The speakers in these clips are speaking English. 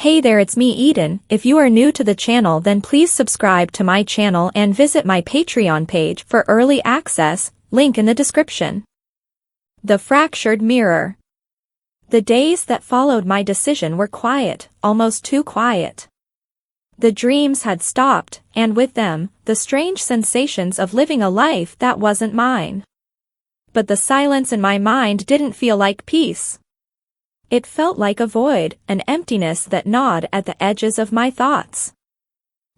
Hey there, it's me Eden. If you are new to the channel, then please subscribe to my channel and visit my Patreon page for early access, link in the description. The fractured mirror. The days that followed my decision were quiet, almost too quiet. The dreams had stopped, and with them, the strange sensations of living a life that wasn't mine. But the silence in my mind didn't feel like peace. It felt like a void, an emptiness that gnawed at the edges of my thoughts.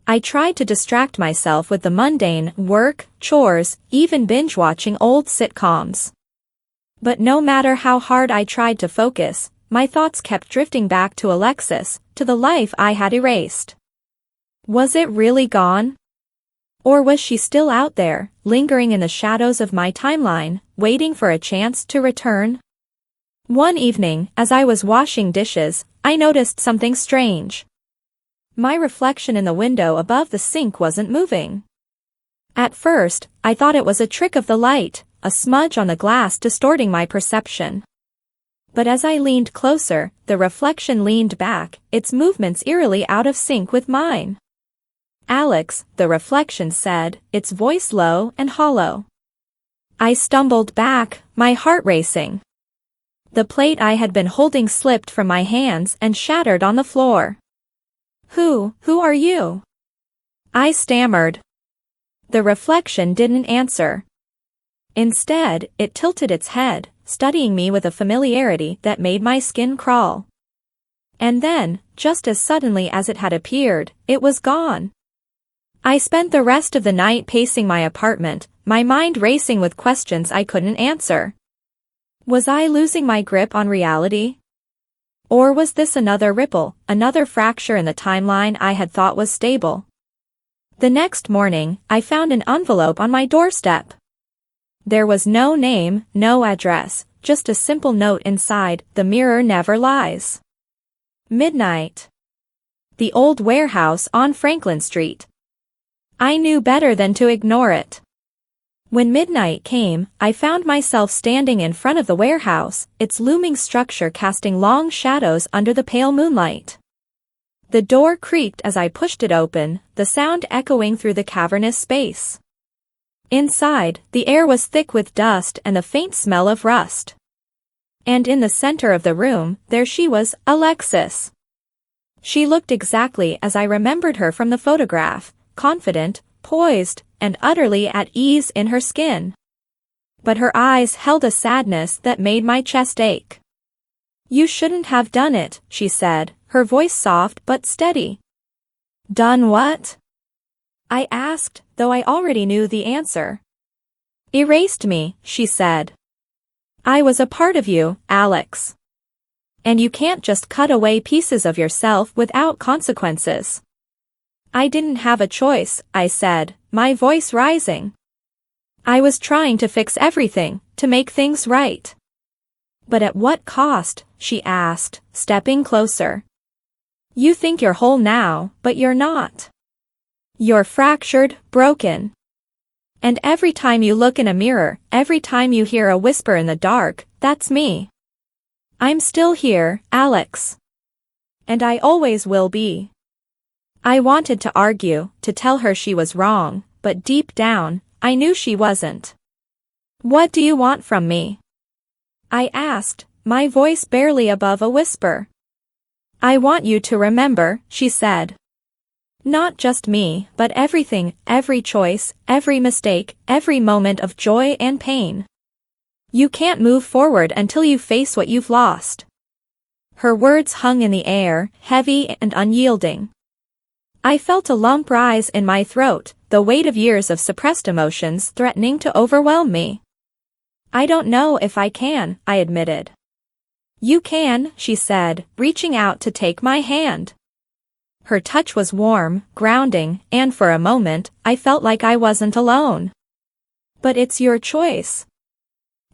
I tried to distract myself with the mundane, work, chores, even binge-watching old sitcoms. But no matter how hard I tried to focus, my thoughts kept drifting back to Alexis, to the life I had erased. Was it really gone? Or was she still out there, lingering in the shadows of my timeline, waiting for a chance to return? One evening, as I was washing dishes, I noticed something strange. My reflection in the window above the sink wasn't moving. At first, I thought it was a trick of the light, a smudge on the glass distorting my perception. But as I leaned closer, the reflection leaned back, its movements eerily out of sync with mine. "Alex," the reflection said, its voice low and hollow. I stumbled back, my heart racing. The plate I had been holding slipped from my hands and shattered on the floor. Who are you?" I stammered. The reflection didn't answer. Instead, it tilted its head, studying me with a familiarity that made my skin crawl. And then, just as suddenly as it had appeared, it was gone. I spent the rest of the night pacing my apartment, my mind racing with questions I couldn't answer. Was I losing my grip on reality? Or was this another ripple, another fracture in the timeline I had thought was stable? The next morning, I found an envelope on my doorstep. There was no name, no address, just a simple note inside: "The mirror never lies. Midnight. The old warehouse on Franklin Street." I knew better than to ignore it. When midnight came, I found myself standing in front of the warehouse, its looming structure casting long shadows under the pale moonlight. The door creaked as I pushed it open, the sound echoing through the cavernous space. Inside, the air was thick with dust and the faint smell of rust. And in the center of the room, there she was, Alexis. She looked exactly as I remembered her from the photograph, confident, poised, and utterly at ease in her skin. But her eyes held a sadness that made my chest ache. "You shouldn't have done it," she said, her voice soft but steady. "Done what?" I asked, though I already knew the answer. "Erased me," she said. "I was a part of you, Alex. And you can't just cut away pieces of yourself without consequences." "I didn't have a choice," I said, my voice rising. "I was trying to fix everything, to make things right." "But at what cost?" she asked, stepping closer. "You think you're whole now, but you're not. You're fractured, broken. And every time you look in a mirror, every time you hear a whisper in the dark, that's me. I'm still here, Alex. And I always will be." I wanted to argue, to tell her she was wrong, but deep down, I knew she wasn't. "What do you want from me?" I asked, my voice barely above a whisper. "I want you to remember," she said. "Not just me, but everything, every choice, every mistake, every moment of joy and pain. You can't move forward until you face what you've lost." Her words hung in the air, heavy and unyielding. I felt a lump rise in my throat, the weight of years of suppressed emotions threatening to overwhelm me. "I don't know if I can," I admitted. "You can," she said, reaching out to take my hand. Her touch was warm, grounding, and for a moment, I felt like I wasn't alone. "But it's your choice."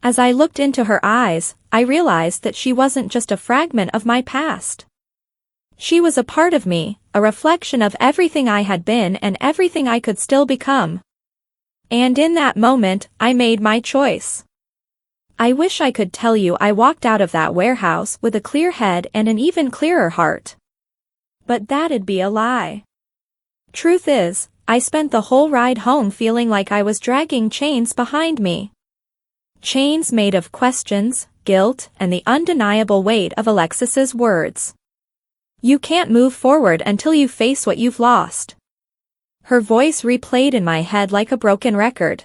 As I looked into her eyes, I realized that she wasn't just a fragment of my past. She was a part of me, a reflection of everything I had been and everything I could still become. And in that moment, I made my choice. I wish I could tell you I walked out of that warehouse with a clear head and an even clearer heart. But that'd be a lie. Truth is, I spent the whole ride home feeling like I was dragging chains behind me. Chains made of questions, guilt, and the undeniable weight of Alexis's words. You can't move forward until you face what you've lost. Her voice replayed in my head like a broken record.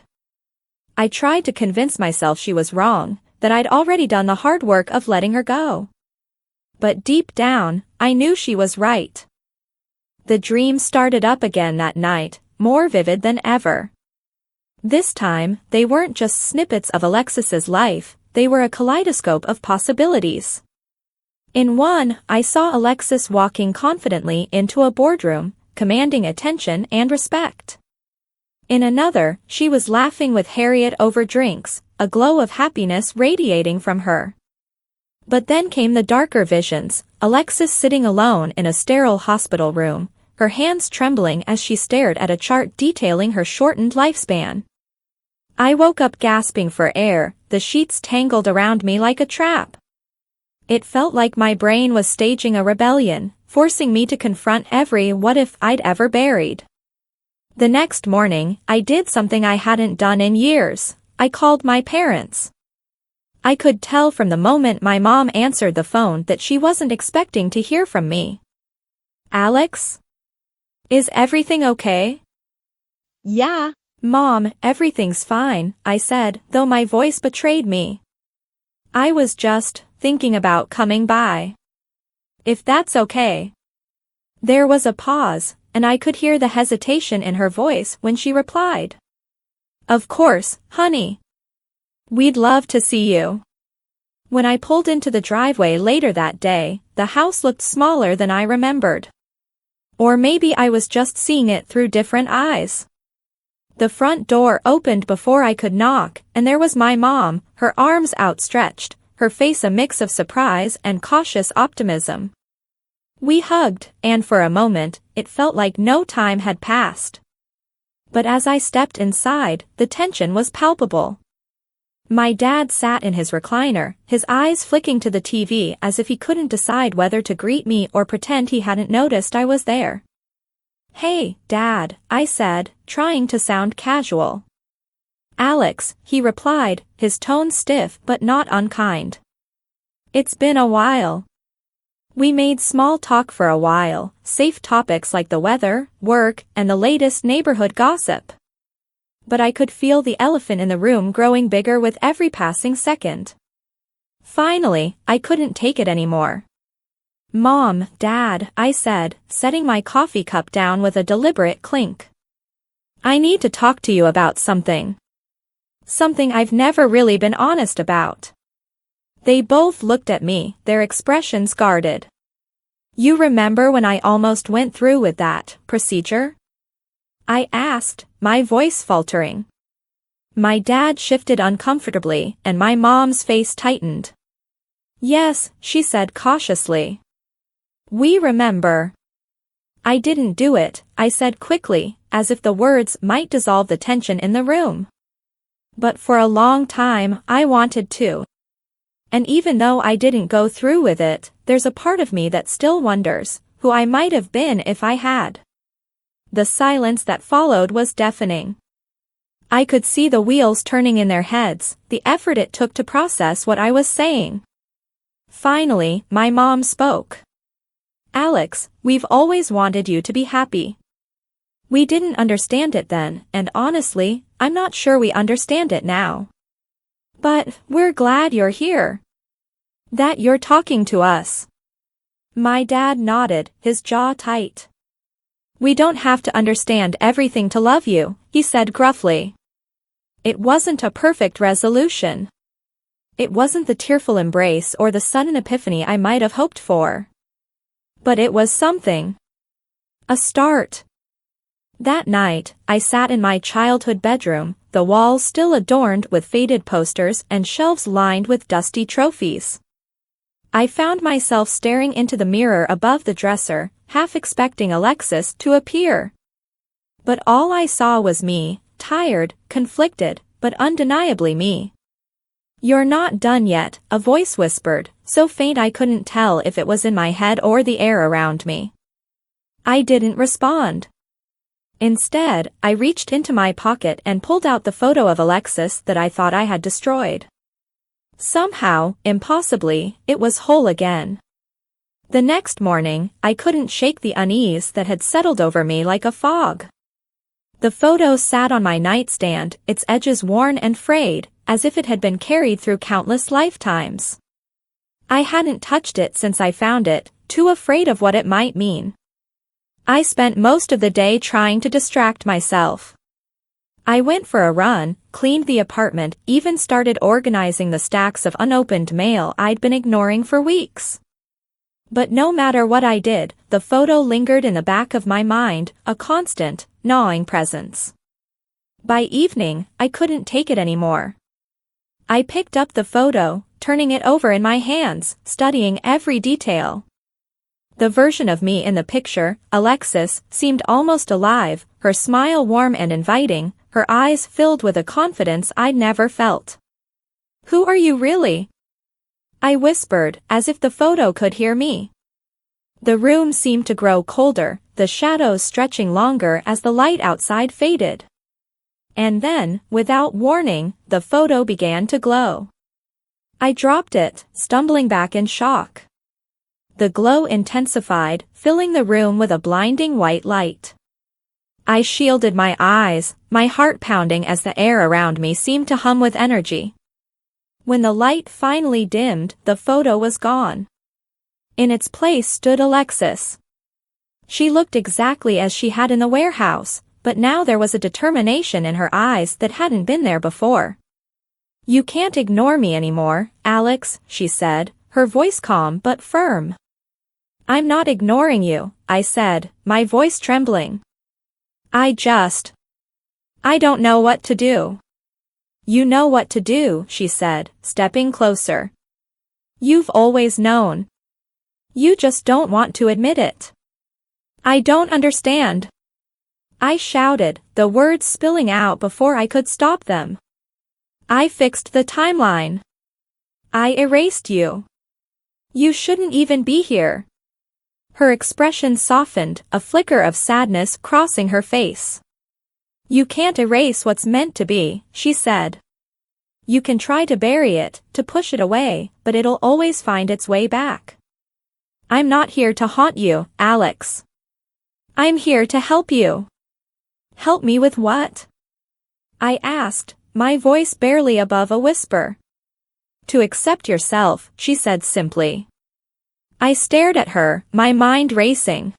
I tried to convince myself she was wrong, that I'd already done the hard work of letting her go. But deep down, I knew she was right. The dream started up again that night, more vivid than ever. This time, they weren't just snippets of Alexis's life, they were a kaleidoscope of possibilities. In one, I saw Alexis walking confidently into a boardroom, commanding attention and respect. In another, she was laughing with Harriet over drinks, a glow of happiness radiating from her. But then came the darker visions, Alexis sitting alone in a sterile hospital room, her hands trembling as she stared at a chart detailing her shortened lifespan. I woke up gasping for air, the sheets tangled around me like a trap. It felt like my brain was staging a rebellion, forcing me to confront every what if I'd ever buried. The next morning, I did something I hadn't done in years. I called my parents. I could tell from the moment my mom answered the phone that she wasn't expecting to hear from me. Alex? Is everything okay? Yeah, Mom, everything's fine, I said, though my voice betrayed me. I was just thinking about coming by. If that's okay. There was a pause, and I could hear the hesitation in her voice when she replied. Of course, honey. We'd love to see you. When I pulled into the driveway later that day, the house looked smaller than I remembered. Or maybe I was just seeing it through different eyes. The front door opened before I could knock, and there was my mom, her arms outstretched, her face a mix of surprise and cautious optimism. We hugged, and for a moment, it felt like no time had passed. But as I stepped inside, the tension was palpable. My dad sat in his recliner, his eyes flicking to the TV as if he couldn't decide whether to greet me or pretend he hadn't noticed I was there. Hey, Dad, I said, trying to sound casual. Alex, he replied, his tone stiff but not unkind. It's been a while. We made small talk for a while, safe topics like the weather, work, and the latest neighborhood gossip. But I could feel the elephant in the room growing bigger with every passing second. Finally, I couldn't take it anymore. Mom, Dad, I said, setting my coffee cup down with a deliberate clink. I need to talk to you about something. Something I've never really been honest about. They both looked at me, their expressions guarded. You remember when I almost went through with that procedure? I asked, my voice faltering. My dad shifted uncomfortably, and my mom's face tightened. Yes, she said cautiously. We remember. I didn't do it, I said quickly, as if the words might dissolve the tension in the room. But for a long time, I wanted to. And even though I didn't go through with it, there's a part of me that still wonders who I might have been if I had. The silence that followed was deafening. I could see the wheels turning in their heads, the effort it took to process what I was saying. Finally, my mom spoke. Alex, we've always wanted you to be happy. We didn't understand it then, and honestly, I'm not sure we understand it now. But we're glad you're here. That you're talking to us. My dad nodded, his jaw tight. We don't have to understand everything to love you, he said gruffly. It wasn't a perfect resolution. It wasn't the tearful embrace or the sudden epiphany I might have hoped for. But it was something. A start. That night, I sat in my childhood bedroom, the walls still adorned with faded posters and shelves lined with dusty trophies. I found myself staring into the mirror above the dresser, half expecting Alexis to appear. But all I saw was me, tired, conflicted, but undeniably me. You're not done yet, a voice whispered, so faint I couldn't tell if it was in my head or the air around me. I didn't respond. Instead, I reached into my pocket and pulled out the photo of Alexis that I thought I had destroyed. Somehow, impossibly, it was whole again. The next morning, I couldn't shake the unease that had settled over me like a fog. The photo sat on my nightstand, its edges worn and frayed, as if it had been carried through countless lifetimes. I hadn't touched it since I found it, too afraid of what it might mean. I spent most of the day trying to distract myself. I went for a run, cleaned the apartment, even started organizing the stacks of unopened mail I'd been ignoring for weeks. But no matter what I did, the photo lingered in the back of my mind, a constant, gnawing presence. By evening, I couldn't take it anymore. I picked up the photo, turning it over in my hands, studying every detail. The version of me in the picture, Alexis, seemed almost alive, her smile warm and inviting, her eyes filled with a confidence I'd never felt. "Who are you really?" I whispered, as if the photo could hear me. The room seemed to grow colder, the shadows stretching longer as the light outside faded. And then, without warning, the photo began to glow. I dropped it, stumbling back in shock. The glow intensified, filling the room with a blinding white light. I shielded my eyes, my heart pounding as the air around me seemed to hum with energy. When the light finally dimmed, the photo was gone. In its place stood Alexis. She looked exactly as she had in the warehouse, but now there was a determination in her eyes that hadn't been there before. "You can't ignore me anymore, Alex," she said, her voice calm but firm. "I'm not ignoring you," I said, my voice trembling. I don't know what to do." "You know what to do," she said, stepping closer. "You've always known. You just don't want to admit it." "I don't understand," I shouted, the words spilling out before I could stop them. "I fixed the timeline. I erased you. You shouldn't even be here." Her expression softened, a flicker of sadness crossing her face. "You can't erase what's meant to be," she said. "You can try to bury it, to push it away, but it'll always find its way back. I'm not here to haunt you, Alex. I'm here to help you." "Help me with what?" I asked, my voice barely above a whisper. "To accept yourself," she said simply. I stared at her, my mind racing.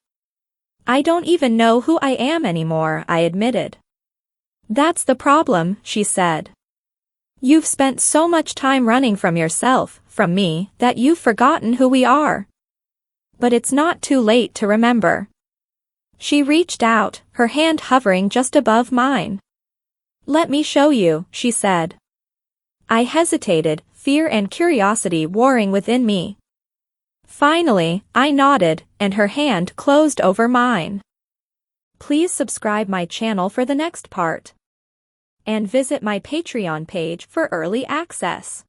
"I don't even know who I am anymore," I admitted. "That's the problem," she said. "You've spent so much time running from yourself, from me, that you've forgotten who we are. But it's not too late to remember." She reached out, her hand hovering just above mine. "Let me show you," she said. I hesitated, fear and curiosity warring within me. Finally, I nodded, and her hand closed over mine. Please subscribe my channel for the next part. And visit my Patreon page for early access.